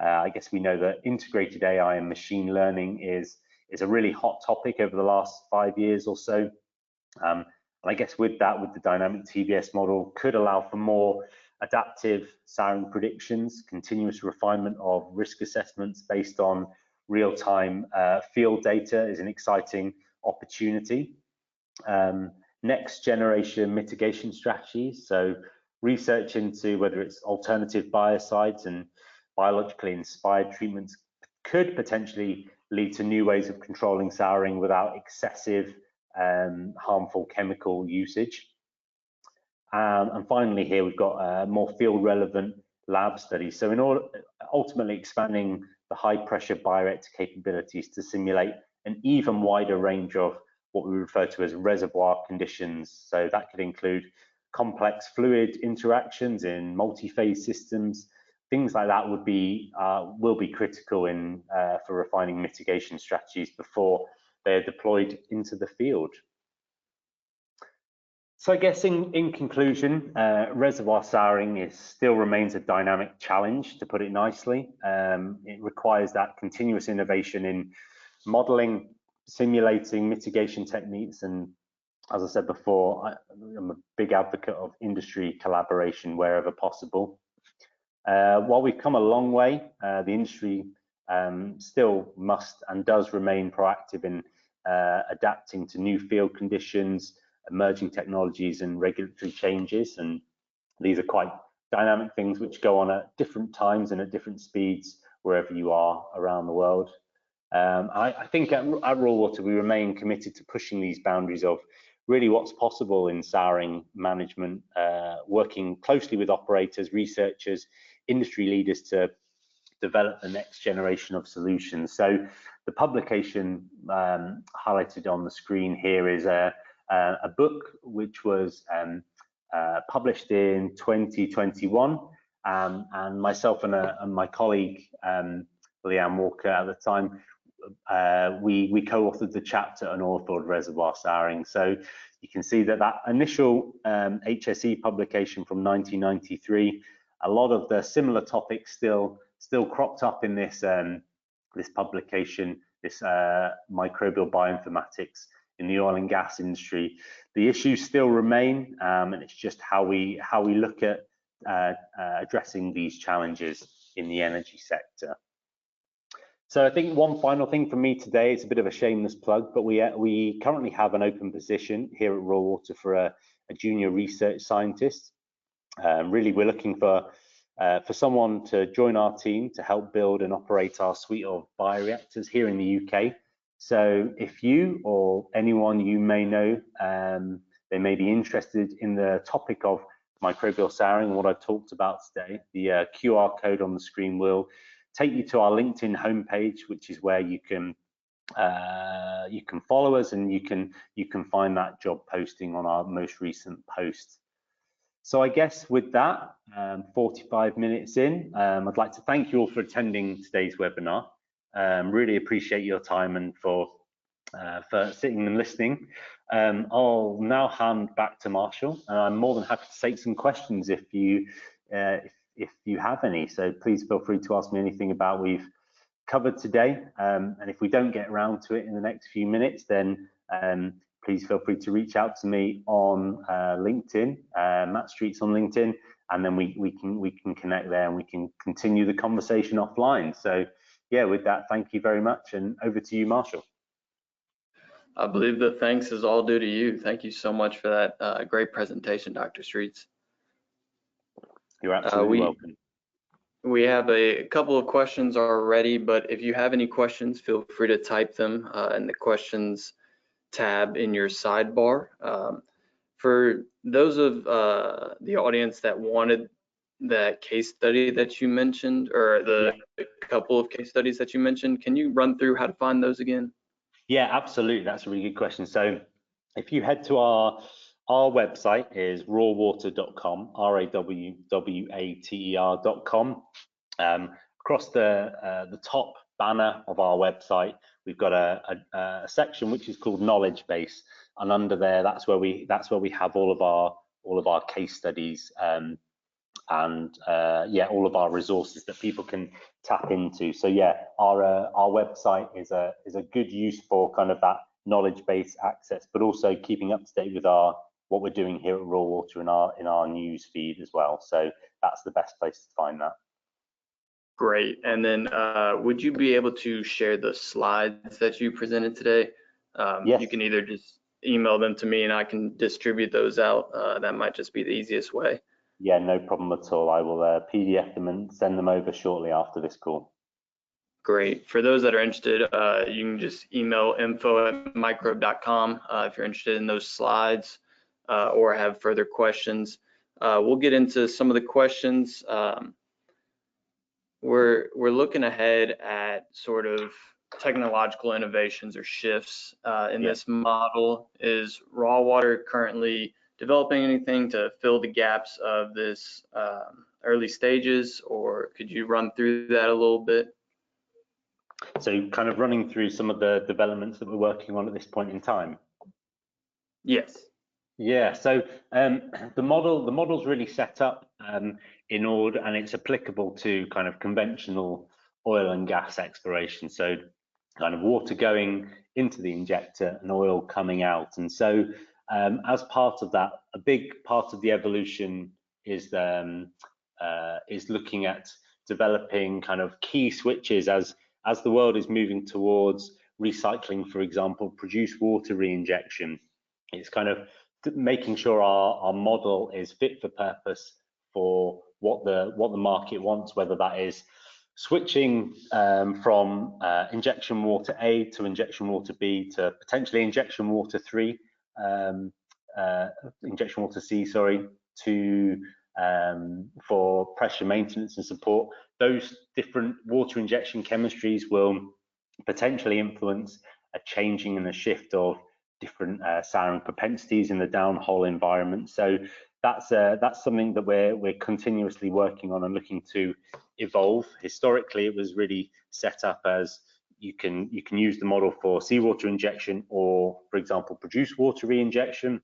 I guess we know that integrated AI and machine learning is a really hot topic over the last 5 years or so. And I guess with that, with the dynamic TVS model, could allow for more adaptive souring predictions, continuous refinement of risk assessments based on real-time field data is an exciting opportunity. Next generation mitigation strategies, so research into whether it's alternative biocides and biologically inspired treatments could potentially lead to new ways of controlling souring without excessive harmful chemical usage. And finally here we've got more field relevant lab studies. So in order ultimately expanding the high pressure bioreactor capabilities to simulate an even wider range of what we refer to as reservoir conditions. So that could include complex fluid interactions in multi-phase systems. Things like that will be critical in for refining mitigation strategies before they're deployed into the field. So I guess in conclusion, reservoir souring still remains a dynamic challenge, to put it nicely. It requires that continuous innovation in modeling, simulating mitigation techniques, and as I said before, I'm a big advocate of industry collaboration wherever possible. While we've come a long way, the industry still must and does remain proactive in adapting to new field conditions, emerging technologies and regulatory changes, and these are quite dynamic things which go on at different times and at different speeds wherever you are around the world. I think at Raw Water we remain committed to pushing these boundaries of really what's possible in souring management, working closely with operators, researchers, industry leaders to develop the next generation of solutions. So the publication highlighted on the screen here is a book which was published in 2021, and myself and my colleague Leanne Walker at the time, we co-authored the chapter on Oilfield Reservoir Souring. So you can see that initial HSE publication from 1993, a lot of the similar topics still cropped up in this this publication, this microbial bioinformatics in the oil and gas industry. The issues still remain, and it's just how we look at addressing these challenges in the energy sector. So I think one final thing for me today, it's a bit of a shameless plug, but we currently have an open position here at Raw Water for a junior research scientist. Really, we're looking for someone to join our team to help build and operate our suite of bioreactors here in the UK. So if you or anyone you may know, they may be interested in the topic of microbial souring, what I've talked about today, the QR code on the screen will take you to our LinkedIn homepage, which is where you can follow us and you can find that job posting on our most recent post. So I guess with that, 45 minutes in, I'd like to thank you all for attending today's webinar. Really appreciate your time and for sitting and listening. I'll now hand back to Marshall, and I'm more than happy to take some questions if you have any. So please feel free to ask me anything about we've covered today. And if we don't get around to it in the next few minutes, then please feel free to reach out to me on LinkedIn, Matt Streets on LinkedIn, and then we can connect there and we can continue the conversation offline. So yeah, with that, thank you very much, and over to you, Marshall. I believe the thanks is all due to you. Thank you so much for that great presentation, Dr. Streets. You're absolutely welcome. We have a couple of questions already, but if you have any questions, feel free to type them in the questions tab in your sidebar. For those of the audience that wanted that case study that you mentioned, or the couple of case studies that you mentioned, can you run through how to find those again? Yeah, absolutely. That's a really good question. So if you head to our website is rawwater.com, rawwater.com. Across the top banner of our website, we've got a section which is called knowledge base, and under there, that's where we have all of our case studies and all of our resources that people can tap into. So yeah, our website is a good use for kind of that knowledge base access, but also keeping up to date with what we're doing here at Raw Water in our news feed as well. So that's the best place to find that. Great. And then would you be able to share the slides that you presented today? Yes. You can either just email them to me and I can distribute those out. That might just be the easiest way. Yeah, no problem at all. I will PDF them and send them over shortly after this call. Great. For those that are interested, you can just email info@microbe.com if you're interested in those slides or have further questions. We'll get into some of the questions. We're looking ahead at sort of technological innovations or shifts in this model. Is Raw Water currently developing anything to fill the gaps of this early stages, or could you run through that a little bit? So kind of running through some of the developments that we're working on at this point in time. Yes. Yeah, so the model's really set up in order, and it's applicable to kind of conventional oil and gas exploration. So kind of water going into the injector and oil coming out. And so as part of that, a big part of the evolution is looking at developing kind of key switches as the world is moving towards recycling, for example, produced water reinjection. It's kind of making sure our model is fit for purpose for what the market wants, whether that is switching from injection water A to injection water B to potentially injection water 3, injection water C, sorry, to for pressure maintenance and support. Those different water injection chemistries will potentially influence a changing and a shift of different souring propensities in the downhole environment. So that's something that we're continuously working on and looking to evolve. Historically, it was really set up as you can use the model for seawater injection or, for example, produced water reinjection.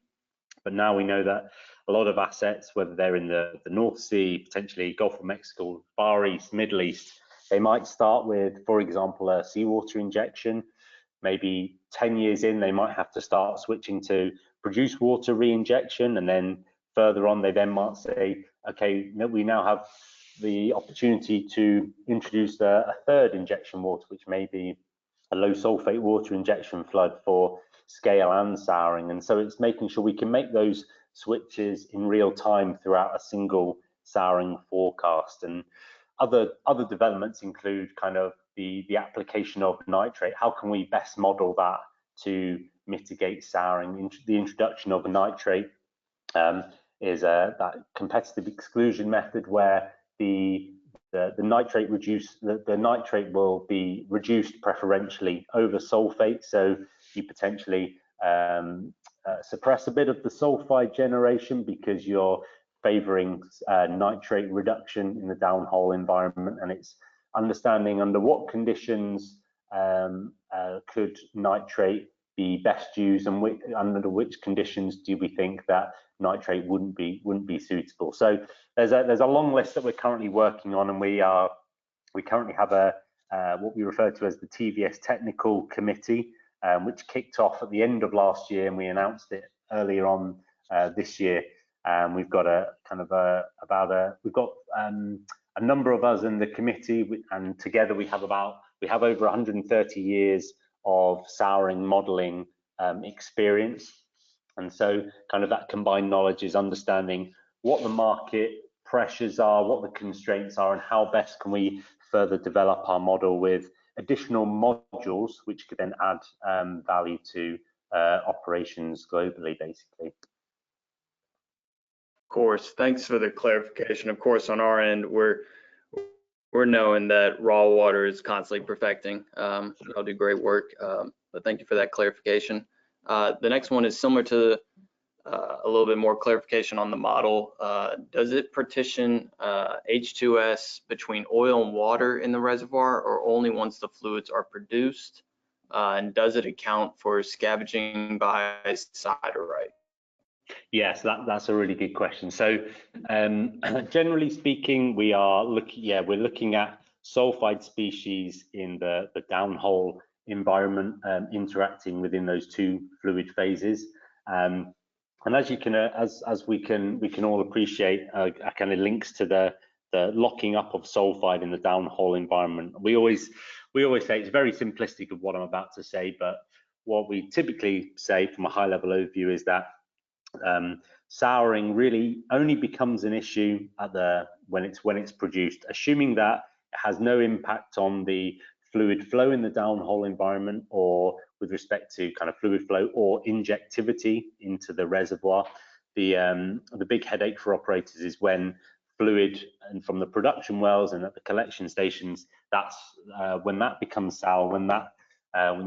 But now we know that a lot of assets, whether they're in the North Sea, potentially Gulf of Mexico, Far East, Middle East, they might start with, for example, a seawater injection. Maybe 10 years in, they might have to start switching to produced water reinjection, and then further on, they then might say, okay, we now have the opportunity to introduce a third injection water, which may be a low sulfate water injection flood for scale and souring. And so it's making sure we can make those switches in real time throughout a single souring forecast. And other developments include kind of the application of nitrate. How can we best model that to mitigate souring? The introduction of a nitrate is that competitive exclusion method where the nitrate will be reduced preferentially over sulfate, so you potentially suppress a bit of the sulfide generation because you're favoring nitrate reduction in the downhole environment. And it's understanding under what conditions could nitrate be best used, and under which conditions do we think that nitrate wouldn't be suitable. So there's a long list that we're currently working on, and we currently have a what we refer to as the TVS Technical Committee, which kicked off at the end of last year, and we announced it earlier on this year. We've got a number of us in the committee, and together we have over 130 years of souring modeling experience. And so kind of that combined knowledge is understanding what the market pressures are, what the constraints are, and how best can we further develop our model with additional modules which could then add value to operations globally, basically. Of course, thanks for the clarification. Of course, on our end, we're knowing that raw water is constantly perfecting. I'll do great work, but thank you for that clarification. The next one is similar to a little bit more clarification on the model. Does it partition H2S between oil and water in the reservoir, or only once the fluids are produced? And does it account for scavenging by siderite? Yes, that's a really good question. So generally speaking, we're looking at sulfide species in the downhole environment interacting within those two fluid phases. And as you can, we can all appreciate, kind of links to the locking up of sulfide in the downhole environment. We always say it's very simplistic of what I'm about to say, but what we typically say from a high level overview is that souring really only becomes an issue at when it's produced, assuming that it has no impact on the fluid flow in the downhole environment, or with respect to kind of fluid flow or injectivity into the reservoir. The big headache for operators is when fluid and from the production wells and at the collection stations, that's when that becomes sour, when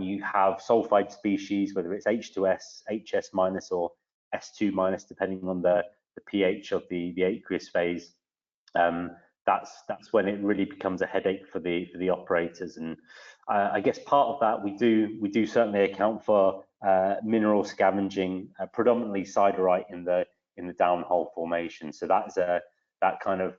you have sulfide species, whether it's H2S, HS minus, or S2 minus, depending on the pH of the aqueous phase. That's when it really becomes a headache for the operators. And I guess part of that we do certainly account for mineral scavenging, predominantly siderite in the downhole formation. So that's that kind of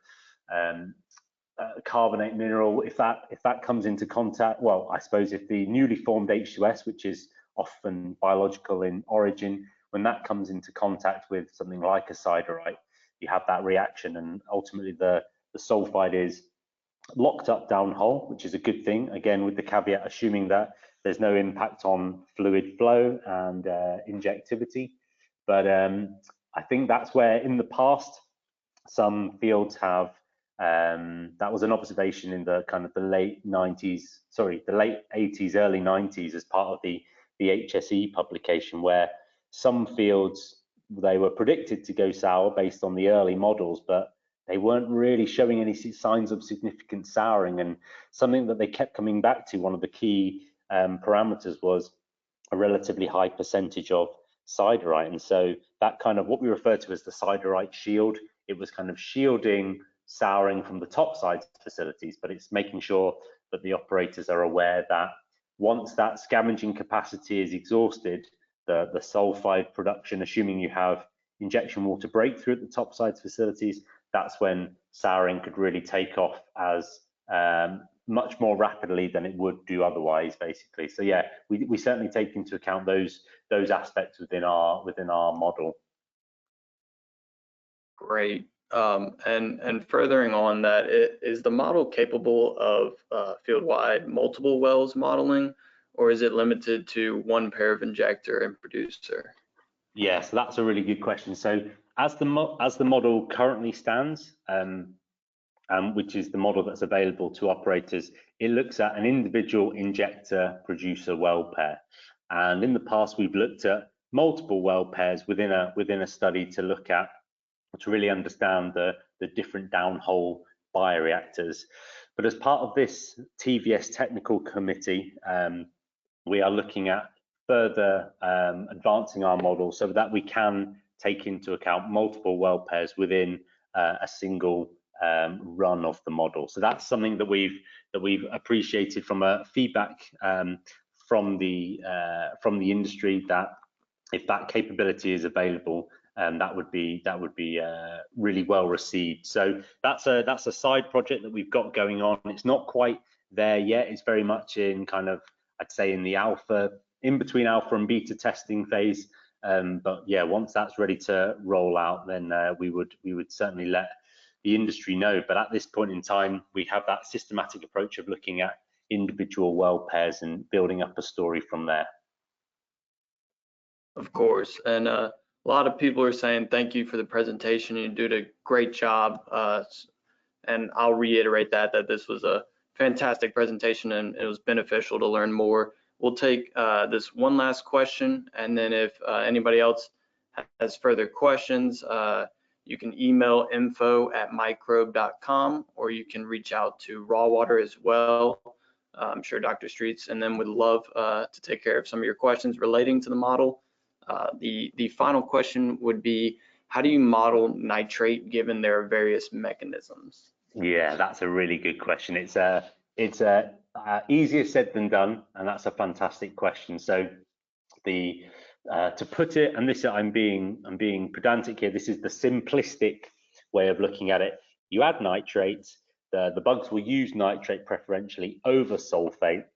carbonate mineral. If that comes into contact, well, I suppose if the newly formed H2S, which is often biological in origin, when that comes into contact with something like a siderite, you have that reaction, and ultimately the sulfide is locked up downhole, which is a good thing, again with the caveat assuming that there's no impact on fluid flow and injectivity. But I think that's where in the past some fields have That was an observation in the kind of the late 80s, early 90s, as part of the HSE publication, where some fields, they were predicted to go sour based on the early models, but they weren't really showing any signs of significant souring. And something that they kept coming back to, one of the key parameters, was a relatively high percentage of siderite. And so that kind of what we refer to as the siderite shield, it was kind of shielding souring from the topside facilities, but it's making sure that the operators are aware that once that scavenging capacity is exhausted, the sulfide production, assuming you have injection water breakthrough at the topsides facilities, that's when souring could really take off as much more rapidly than it would do otherwise, basically. So yeah, we certainly take into account those aspects within our model. Great. And furthering on that, is the model capable of field-wide multiple wells modeling, or is it limited to one pair of injector and producer? Yeah, so that's a really good question. So as the model currently stands, which is the model that's available to operators, it looks at an individual injector producer well pair. And in the past, we've looked at multiple well pairs within a study to really understand the different downhole bioreactors. But as part of this TVS technical committee, we are looking at further advancing our model so that we can take into account multiple well pairs within a single run of the model. So that's something that we've appreciated from a feedback from the industry, that if that capability is available, that would be really well received. So that's a side project that we've got going on. It's not quite there yet. It's very much in kind of, I'd say, in between alpha and beta testing phase. But yeah, once that's ready to roll out, then we would certainly let the industry know. But at this point in time, we have that systematic approach of looking at individual well pairs and building up a story from there. Of course, and a lot of people are saying thank you for the presentation. You did a great job, and I'll reiterate that this was a fantastic presentation and it was beneficial to learn more. We'll take this one last question, and then if anybody else has further questions, you can email info@microbe.com, or you can reach out to Raw Water as well. I'm sure Dr. Streets and them would love to take care of some of your questions relating to the model. The final question would be, how do you model nitrate given their various mechanisms? Yeah, that's a really good question. It's easier said than done, and that's a fantastic question. So to put it, and this I'm being pedantic here, this is the simplistic way of looking at it. You add nitrates, the bugs will use nitrate preferentially over sulfate,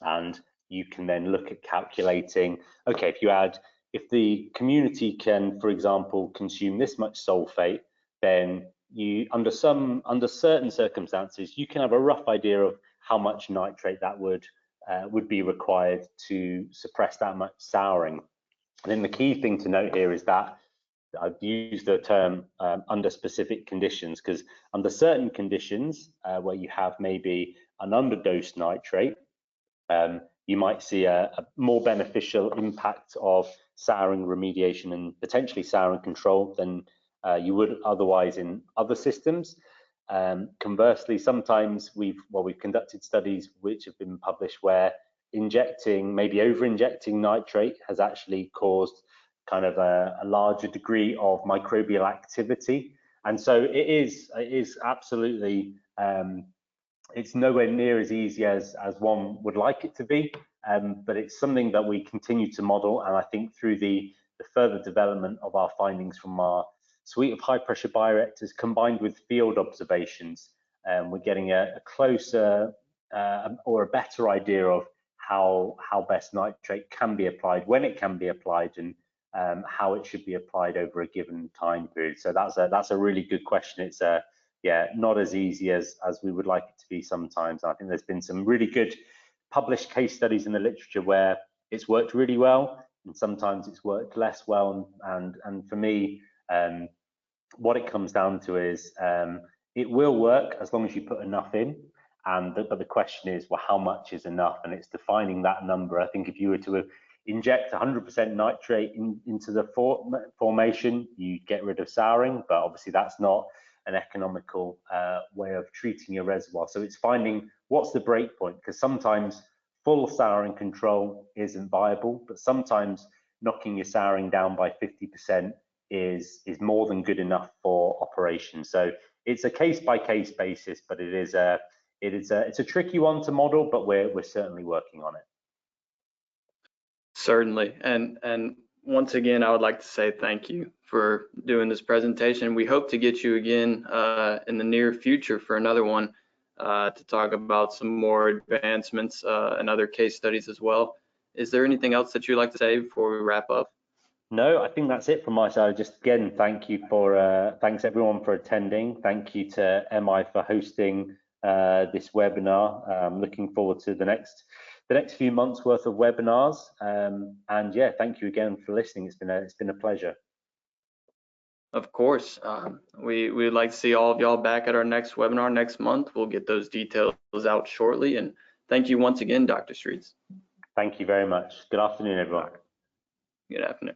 and you can then look at calculating, okay, if the community can, for example, consume this much sulfate, then under certain circumstances, you can have a rough idea of how much nitrate that would be required to suppress that much souring. And then the key thing to note here is that I've used the term under specific conditions, because under certain conditions where you have maybe an underdosed nitrate, you might see a more beneficial impact of souring remediation and potentially souring control than you would otherwise in other systems. Conversely, sometimes we've conducted studies which have been published where maybe over-injecting nitrate has actually caused kind of a larger degree of microbial activity. And so it is absolutely, it's nowhere near as easy as one would like it to be, but it's something that we continue to model. And I think through the further development of our findings from our suite of high pressure bioreactors combined with field observations, we're getting a closer or a better idea of how best nitrate can be applied, when it can be applied, and how it should be applied over a given time period. So that's a really good question. It's not as easy as we would like it to be sometimes. I think there's been some really good published case studies in the literature where it's worked really well, and sometimes it's worked less well. And for me, what it comes down to is It will work as long as you put enough in. But the question is, well, how much is enough? And it's defining that number. I think if you were to inject 100% nitrate into the formation, you get rid of souring, but obviously that's not an economical way of treating your reservoir. So it's finding what's the break point, because sometimes full souring control isn't viable, but sometimes knocking your souring down by 50% is more than good enough for operation. So it's a case-by-case basis, but it's a tricky one to model, but we're certainly working on it. Certainly, and once again, I would like to say thank you for doing this presentation. We hope to get you again in the near future for another one to talk about some more advancements and other case studies as well. Is there anything else that you'd like to say before we wrap up? No, I think that's it from my side. Just again, thanks everyone for attending. Thank you to MI for hosting this webinar. I'm looking forward to the next few months worth of webinars. And yeah, thank you again for listening. It's been a pleasure. Of course, we'd like to see all of y'all back at our next webinar next month. We'll get those details out shortly. And thank you once again, Dr. Streets. Thank you very much. Good afternoon, everyone. Good afternoon.